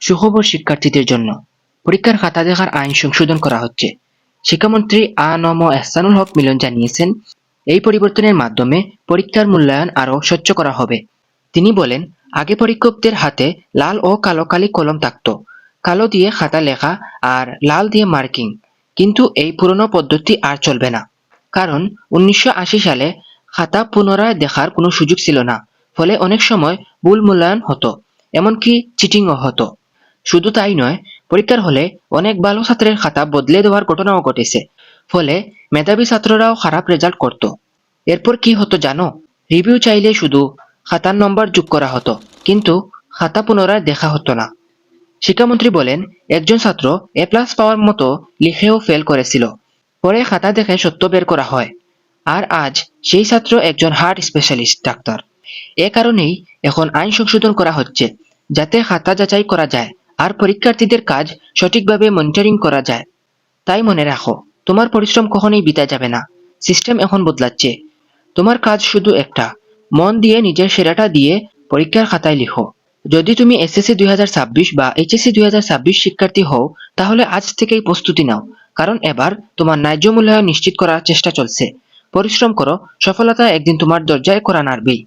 সুখবর শিক্ষার্থীদের জন্য। পরীক্ষার খাতা দেখার আইন সংশোধন করা হচ্ছে। শিক্ষামন্ত্রী আ.ন.ম এহসানুল হক মিলন জানিয়েছেন, এই পরিবর্তনের মাধ্যমে পরীক্ষার মূল্যায়ন আরও স্বচ্ছ করা হবে। তিনি বলেন, আগে পরীক্ষকদের হাতে লাল ও কালো কালি কলম থাকত, কালো দিয়ে খাতা লেখা আর লাল দিয়ে মার্কিং। কিন্তু এই পুরনো পদ্ধতি আর চলবে না। কারণ 1980 সালে খাতা পুনরায় দেখার কোনো সুযোগ ছিল না। ফলে অনেক সময় ভুল মূল্যায়ন হতো, এমনকি চিটিংও হতো। শুধু তাই নয়, পরীক্ষার হলে অনেক ভালো ছাত্রের খাতা বদলে দেওয়ার ঘটনাও ঘটেছে। ফলে মেধাবী ছাত্ররাও খারাপ রেজাল্ট করত। এরপর কি হতো জানো? রিভিউ চাইলে শুধু খাতার নম্বর যোগ করা হতো, কিন্তু খাতা পুনরায় দেখা হতো না। শিক্ষামন্ত্রী বলেন, একজন ছাত্র A+ পাওয়ার মতো লিখেও ফেল করেছিল। পরে খাতা দেখে সত্য বের করা হয়। আর আজ সেই ছাত্র একজন হার্ট স্পেশালিস্ট ডাক্তার। এ কারণেই এখন আইন সংশোধন করা হচ্ছে, যাতে খাতা যাচাই করা যায় আর পরীক্ষার্থীদের কাজ সঠিকভাবে মনিটরিং করা যায়। তাই মনে রাখো, তোমার পরিশ্রম কখনোই বৃথা যাবে না। সিস্টেম এখন বদলাচ্ছে। তোমার কাজ শুধু একটা, মন দিয়ে নিজের সেরাটা দিয়ে পরীক্ষার খাতায় লিখো। যদি তুমি এসএসসি 2026 বা এইচএসসি 2026 শিক্ষার্থী হও, তাহলে আজ থেকেই প্রস্তুতি নাও। কারণ এবার তোমার ন্যায্য মূল্যায়ন নিশ্চিত করার চেষ্টা চলছে। পরিশ্রম করো, সফলতা একদিন তোমার দরজায় কড়া নাড়বেই।